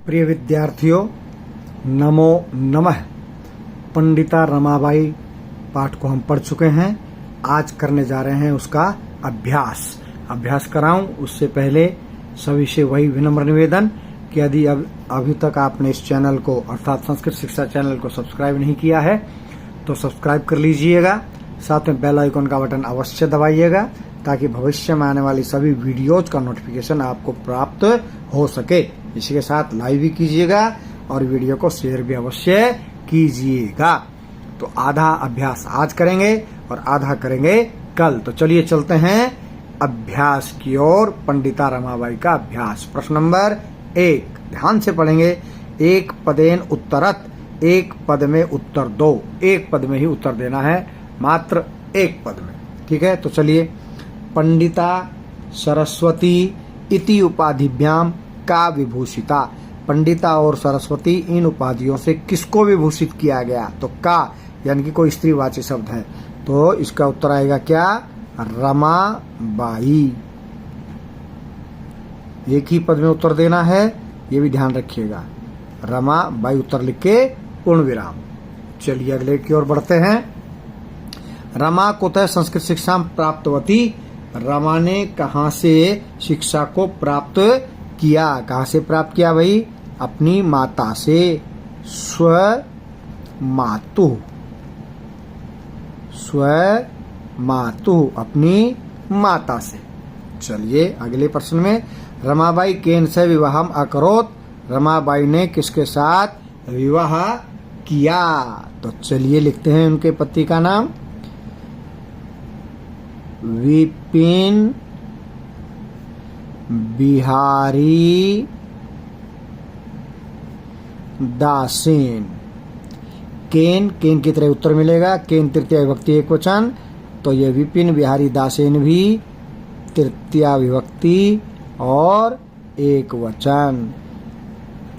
प्रिय विद्यार्थियों, नमो नमः। पंडिता रमाबाई पाठ को हम पढ़ चुके हैं। आज करने जा रहे हैं उसका अभ्यास कराऊं उससे पहले सभी से वही विनम्र निवेदन कि यदि अभी तक आपने इस चैनल को अर्थात संस्कृत शिक्षा चैनल को सब्सक्राइब नहीं किया है तो सब्सक्राइब कर लीजिएगा। साथ में बेल आइकन का बटन अवश्य दबाइएगा ताकि भविष्य में आने वाली सभी वीडियोज का नोटिफिकेशन आपको प्राप्त हो सके। इसी के साथ लाइक भी कीजिएगा और वीडियो को शेयर भी अवश्य कीजिएगा। तो आधा अभ्यास आज करेंगे और आधा करेंगे कल। तो चलिए चलते हैं अभ्यास की ओर। पंडिता रमाबाई का अभ्यास। प्रश्न नंबर 1 ध्यान से पढ़ेंगे। एक पदेन उत्तरत, एक पद में उत्तर दो। एक पद में ही उत्तर देना है, मात्र एक पद में। ठीक है, तो चलिए। पंडिता सरस्वती इति उपाधिभ्याम का विभूषिता। पंडिता और सरस्वती इन उपाधियों से किसको विभूषित किया गया? तो का यानी कि कोई स्त्रीवाची शब्द है, तो इसका उत्तर आएगा क्या? रमाबाई। एक ही पद में उत्तर देना है, ये भी ध्यान रखिएगा। रमाबाई उत्तर लिख के पूर्ण विराम। चलिए अगले की ओर बढ़ते हैं। रमा कुतः संस्कृत शिक्षा प्राप्तवती। रमा ने कहाँ से शिक्षा को प्राप्त किया? कहाँ से प्राप्त किया भाई? अपनी माता से। स्व मातु अपनी माता से। चलिए अगले प्रश्न में। रमाबाई केन से विवाहम अकरोत। रमाबाई ने किसके साथ विवाह किया? तो चलिए लिखते हैं उनके पति का नाम। विपिन बिहारी दासेन। केन की तरह उत्तर मिलेगा। केन तृतीया विभक्ति एक वचन, तो ये विपिन बिहारी दासेन भी तृतीया विभक्ति और एक वचन।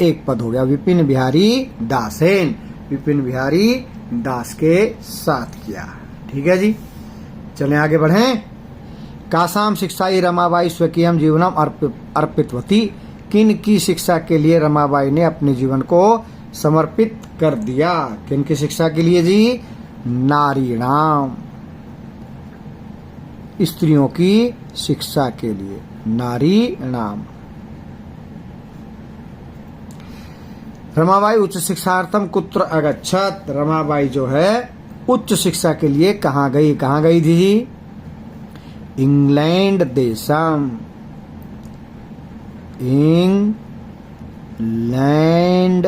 एक पद हो गया। विपिन बिहारी दासेन, विपिन बिहारी दास के साथ किया। ठीक है जी, चलें आगे बढ़ें। कासाम शिक्षाई रमाबाई स्वकीयम जीवनम अर्पितवती। किन की शिक्षा के लिए रमाबाई ने अपने जीवन को समर्पित कर दिया? किन की शिक्षा के लिए जी? नारीणाम, स्त्रियों की शिक्षा के लिए। नारीणाम। रमाबाई उच्च शिक्षार्थम कुत्र अगच्छत। रमाबाई जो है उच्च शिक्षा के लिए कहाँ गई? कहाँ गई थी जी? इंग्लैंड देशम। इंग्लैंड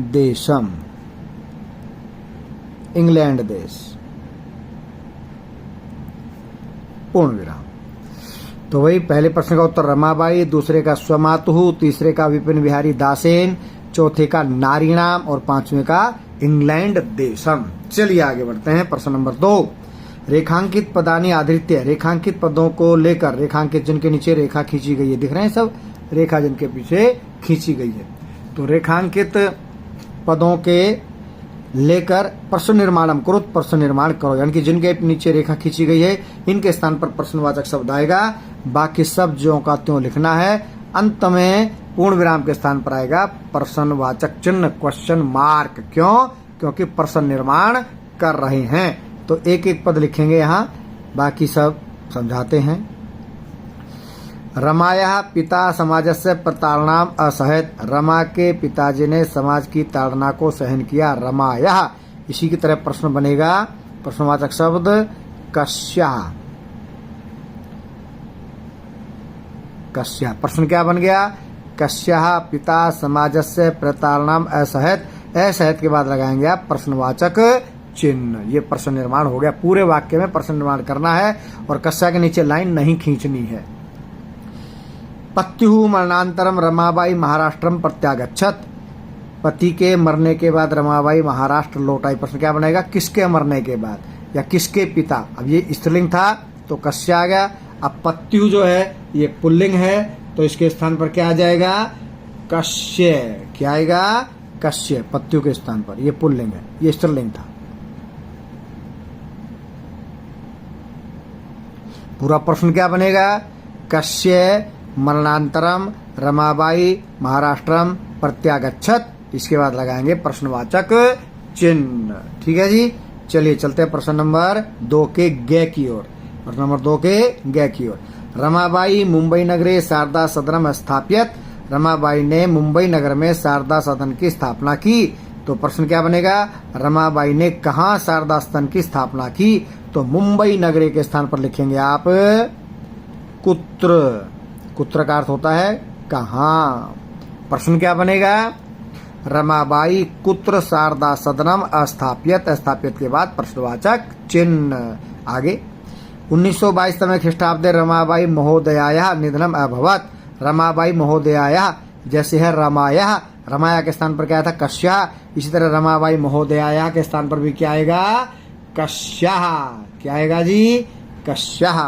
देशम, इंग्लैंड देश। पूर्ण विराम। तो वही पहले प्रश्न का उत्तर रमाबाई, दूसरे का स्वमातु, तीसरे का विपिन बिहारी दासेन, चौथे का नारीणाम और पांचवें का इंग्लैंड देशम। चलिए आगे बढ़ते हैं। प्रश्न नंबर 2 रेखांकित पदानी आधृत्य। रेखांकित पदों को लेकर, रेखांकित जिनके नीचे रेखा खींची गई है, दिख रहे हैं सब रेखा जिनके पीछे खींची गई है, तो रेखांकित पदों के लेकर प्रश्न निर्माणम करो। प्रश्न निर्माण करो यानी कि जिनके नीचे रेखा खींची गई है इनके स्थान पर प्रश्नवाचक शब्द आएगा। बाकी सब ज्यों का त्यों लिखना है। अंत में पूर्ण विराम के स्थान पर आएगा प्रश्नवाचक चिन्ह, क्वेश्चन मार्क। क्यों? क्योंकि प्रश्न निर्माण कर रहे हैं। तो एक एक पद लिखेंगे यहाँ, बाकी सब समझाते हैं। रमाया पिता समाजस्य प्रताड़नाम असहत। रमा के पिताजी ने समाज की ताड़ना को सहन किया। रमाया, इसी की तरह प्रश्न बनेगा। प्रश्नवाचक शब्द कस्या। कस्या प्रश्न क्या बन गया? कस्या पिता समाजस्य प्रताड़नाम असहत। असहत के बाद लगाएंगे आप प्रश्नवाचक चिन्ह। ये प्रश्न निर्माण हो गया। पूरे वाक्य में प्रश्न निर्माण करना है और कस्या के नीचे लाइन नहीं खींचनी है। पत्यु मरणांतरम रमाबाई महाराष्ट्रम प्रत्यागच्छत। पति के मरने के बाद रमाबाई महाराष्ट्र लौट आई। प्रश्न क्या बनेगा? किसके मरने के बाद या किसके पिता? अब ये स्त्रीलिंग था तो कस्या आ गया। अब पत्यु जो है ये पुल्लिंग है, तो इसके स्थान पर क्या आ जाएगा? कश्य। क्या आएगा? कश्य। पत्यु के स्थान पर ये पुल्लिंग है, ये स्त्रीलिंग था। पूरा प्रश्न क्या बनेगा कस्य मरणांतरम रमाबाई महाराष्ट्रम प्रत्यागच्छत। इसके बाद लगाएंगे प्रश्नवाचक चिन्ह। ठीक है जी, चलिए चलते हैं प्रश्न नंबर 2 के ग की ओर। प्रश्न नंबर 2 के ग की ओर। रमाबाई मुंबई नगरे शारदा सदनम स्थापित। रमाबाई ने मुंबई नगर में शारदा सदन की स्थापना की। तो प्रश्न क्या बनेगा, रमाबाई ने कहाँ शारदा सदन की स्थापना की? तो मुंबई नगरे के स्थान पर लिखेंगे आप कुत्र। कुत्र का अर्थ होता है कहाँ। प्रश्न क्या बनेगा, रमाबाई कुत्र शारदा सदनम अस्थापित। स्थापित के बाद प्रश्नवाचक चिन्ह। आगे 1922 तमे ख्रीष्टाब्दे रमाबाई महोदयायाः निधनम अभवत्। रमाबाई महोदयायाः जैसे है रमाया, रमाया के स्थान पर क्या था, कश्यः। इसी तरह रमाबाई महोदयायाः के स्थान पर भी क्या आएगा, कश्यः। क्या आएगा जी, कश्यः।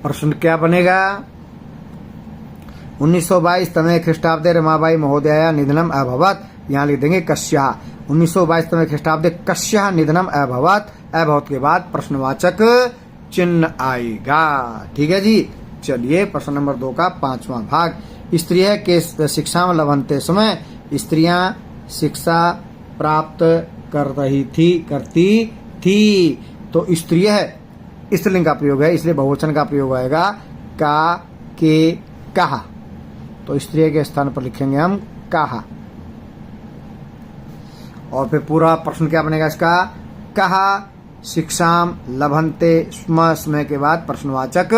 प्रश्न क्या बनेगा, 1922 तमे ख्रीष्टाब्दे रमाबाई महोदयायाः निधनम अभवत्। यहाँ लिख देंगे कश्यः। 1922 तमे ख्रीष्टाब्दे कश्यः निधनम अभवत्। अभवत् के बाद प्रश्नवाचक चिन्ह आएगा। ठीक है जी, चलिए प्रश्न नंबर 2 का 5वां भाग। स्त्रियः के शिक्षा में लभन्ते समय। स्त्रियां शिक्षा प्राप्त करती थी। तो स्त्रियः स्त्रीलिंग का प्रयोग है, इसलिए बहुवचन का प्रयोग आएगा का, के, कहा। तो स्त्रिय के स्थान पर लिखेंगे हम कहा। और फिर पूरा प्रश्न क्या बनेगा इसका, कहा शिक्षाम लभन्ते स्म। स्म के बाद प्रश्नवाचक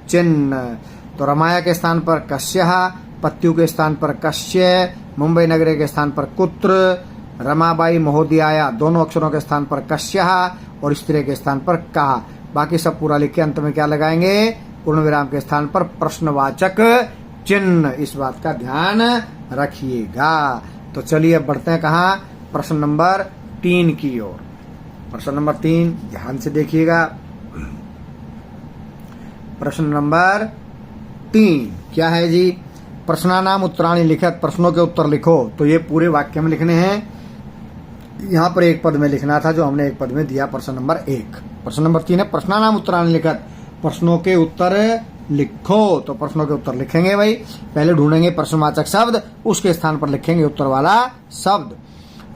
चिन्ह। तो रमाया के स्थान पर कश्यः, पत्यु के स्थान पर कश्य, मुंबई नगरे के स्थान पर कुत्र, रमाबाई महोदयाया दोनों अक्षरों के स्थान पर कश्यः और स्त्रिय के स्थान पर कहा। बाकी सब पूरा लिख के अंत में क्या लगाएंगे, पूर्ण विराम के स्थान पर प्रश्नवाचक चिन्ह। इस बात का ध्यान रखिएगा। तो चलिए अब बढ़ते हैं कहाँ, प्रश्न नंबर 3 की ओर। प्रश्न नंबर 3 ध्यान से देखिएगा। प्रश्न नंबर 3 क्या है जी, प्रश्नानाम उत्तराणि लिखत। प्रश्नों के उत्तर लिखो। तो ये पूरे वाक्य में लिखने हैं। यहाँ पर एक पद में लिखना था जो हमने एक पद में दिया, प्रश्न नंबर 1। प्रश्न नंबर 3 है प्रश्नानाम उत्तराणि लिखत। प्रश्नों के उत्तर लिखो। तो प्रश्नों के उत्तर लिखेंगे भाई, पहले ढूंढेंगे प्रश्नवाचक शब्द, उसके स्थान पर लिखेंगे उत्तर वाला शब्द।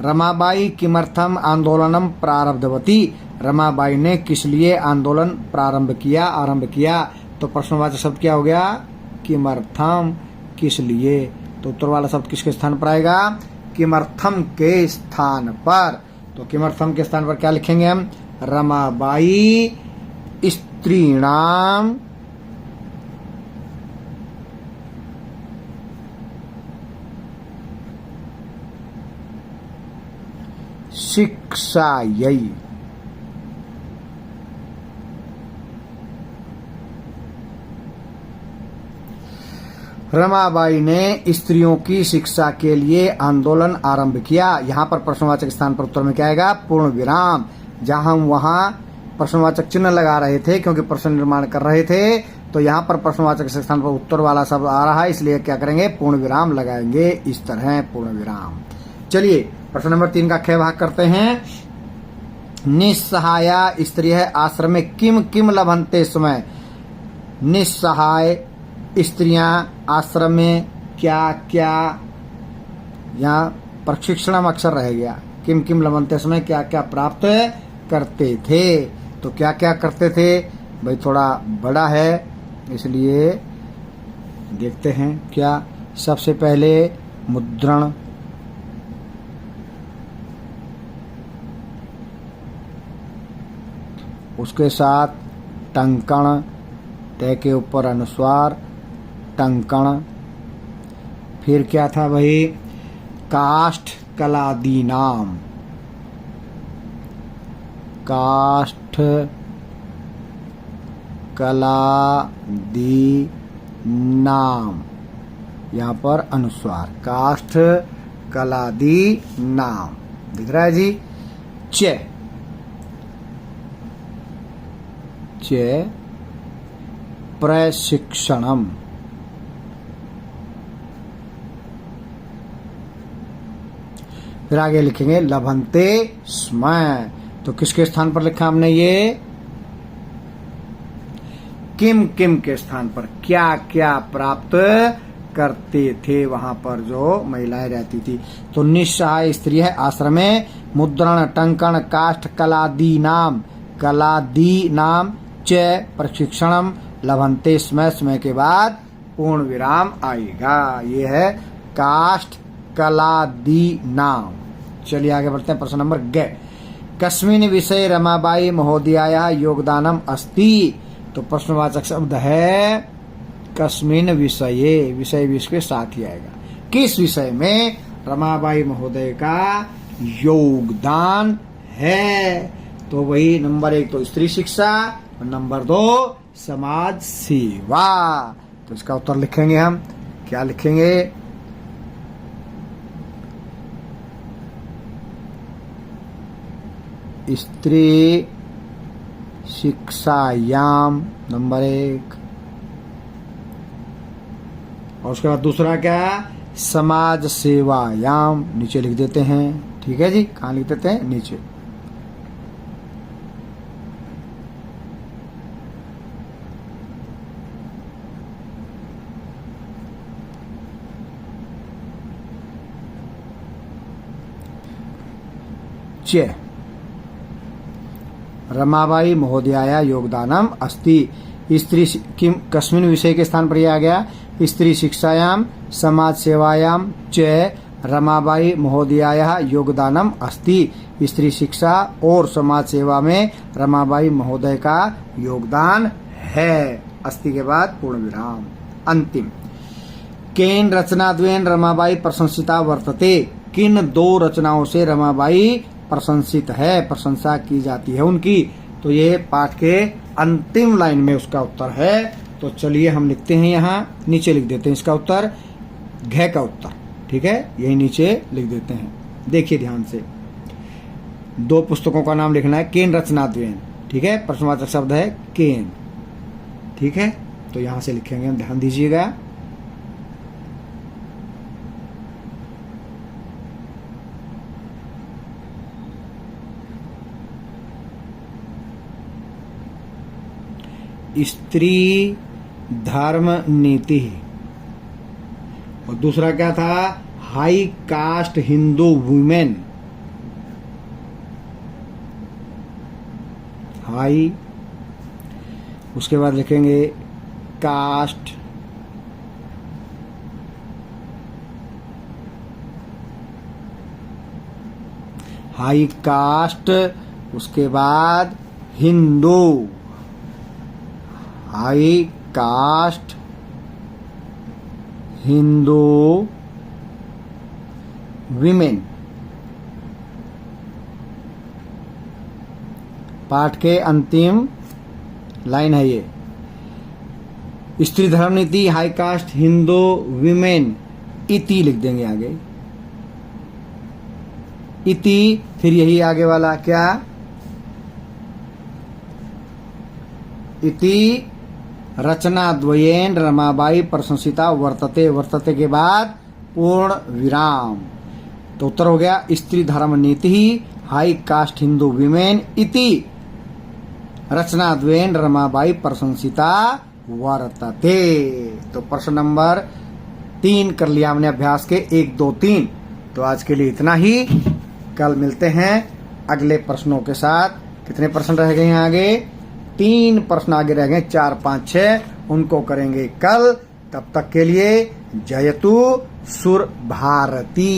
रमाबाई किमर्थम आंदोलनम प्रारब्धवती। रमाबाई ने किस लिए आंदोलन आरंभ किया। तो प्रश्नवाचक शब्द क्या हो गया, किमर्थम, किस लिए। तो उत्तर वाला शब्द किसके स्थान पर आएगा, किमर्थम के स्थान पर। तो किमर्थम के स्थान पर क्या लिखेंगे हम, रमाबाई स्त्रीणाम शिक्षायै। रमाबाई ने स्त्रियों की शिक्षा के लिए आंदोलन आरंभ किया। यहाँ पर प्रश्नवाचक स्थान पर उत्तर में क्या आएगा, पूर्ण विराम। जहां हम वहां प्रश्नवाचक चिन्ह लगा रहे थे क्योंकि प्रश्न निर्माण कर रहे थे, तो यहाँ पर प्रश्नवाचक स्थान पर उत्तर वाला शब्द आ रहा है, इसलिए क्या करेंगे, पूर्ण विराम लगाएंगे। इस तरह पूर्ण विराम। चलिए प्रश्न नंबर 3 का ख भाग करते हैं। निस्सहाया स्त्रियः आश्रमे किम किम लभन्ते समय। निस्सहाय स्त्रियां आश्रम में क्या क्या, यहाँ प्रशिक्षणम अक्षर रह गया। किम किम लभन्ते समय क्या क्या प्राप्त करते थे। तो क्या क्या करते थे भाई, थोड़ा बड़ा है इसलिए देखते हैं क्या। सबसे पहले मुद्रण, उसके साथ टंकण, तय के ऊपर अनुस्वार, टंकण। फिर क्या था भाई, काष्ठ कलादि नाम। काष्ठ कलादि नाम, यहाँ पर अनुस्वार, काष्ठ कलादि नाम दिख रहा है जी। च प्रशिक्षणम। फिर आगे लिखेंगे लभन्ते स्म। तो किसके स्थान पर लिखा हमने ये? किम किम के स्थान पर क्या क्या प्राप्त करते थे वहां पर जो महिलाएं रहती थी। तो निस्सहाय स्त्री है आश्रमे मुद्रण टंकन काष्ठ कलादि नाम च प्रशिक्षणम लभन्ते स्म। स्म के बाद पूर्ण विराम आएगा। ये है काष्ठ कलादि नाम। चलिए आगे बढ़ते हैं। प्रश्न नंबर ग। कस्मिन् विषय रमाबाई महोदयायाः योगदानम अस्ति। तो प्रश्नवाचक शब्द है कस्मिन् विषये। विषय भी इसके साथ ही आएगा। किस विषय में रमाबाई महोदय का योगदान है? तो वही नंबर 1 तो स्त्री शिक्षा और नंबर 2 समाज सेवा। तो इसका उत्तर लिखेंगे हम। क्या लिखेंगे? स्त्री शिक्षायाम नंबर 1 और उसके बाद दूसरा क्या? समाज सेवायाम। नीचे लिख देते हैं। ठीक है जी, कहाँ लिख देते हैं? नीचे। च रमाबाई महोदयाया योगदानम अस्ति। स्त्री किम कस्मिन् विषय के स्थान पर यह आ गया? स्त्री शिक्षायाम समाज सेवायाम च रमाबाई महोदयाया योगदानम अस्ति। स्त्री शिक्षा और समाज सेवा में रमाबाई महोदय का योगदान है। अस्ति के बाद पूर्ण विराम। अंतिम। केन रचनाद्वयेन रमाबाई प्रशंसिता वर्तते। किन 2 रचनाओं से रमाबाई प्रशंसित है, प्रशंसा की जाती है उनकी। तो ये पाठ के अंतिम लाइन में उसका उत्तर है। तो चलिए हम लिखते हैं, यहाँ नीचे लिख देते हैं इसका उत्तर, घ का उत्तर। ठीक है, यही नीचे लिख देते हैं। देखिए ध्यान से, 2 पुस्तकों का नाम लिखना है। केन रचनाद्वयेन। ठीक है, प्रश्नवाचक शब्द है केन। ठीक है, तो यहां से लिखेंगे हम, ध्यान दीजिएगा। स्त्री धर्म नीति। और दूसरा क्या था? High cast Hindu women. High, उसके बाद लिखेंगे कास्ट हाई कास्ट, उसके बाद Hindu. High cast Hindu women. पाठ के अंतिम लाइन है ये। स्त्री धर्म नीति हाई कास्ट हिंदू विमेन इति लिख देंगे आगे। इति, फिर यही आगे वाला क्या? इति रचनाद्वयेन रमाबाई प्रशंसिता वर्तते। वर्तते के बाद पूर्ण विराम। तो उत्तर हो गया स्त्री धर्म नीति हाई कास्ट हिंदू विमेन इति रचनाद्वयेन रमाबाई प्रशंसिता वर्तते। तो प्रश्न नंबर 3 कर लिया हमने अभ्यास के 1, 2, 3। तो आज के लिए इतना ही। कल मिलते हैं अगले प्रश्नों के साथ। कितने प्रश्न रह गए हैं आगे? 3 प्रश्न आगे रह गए, 4, 5, 6 उनको करेंगे कल। तब तक के लिए जयतु सुर भारती।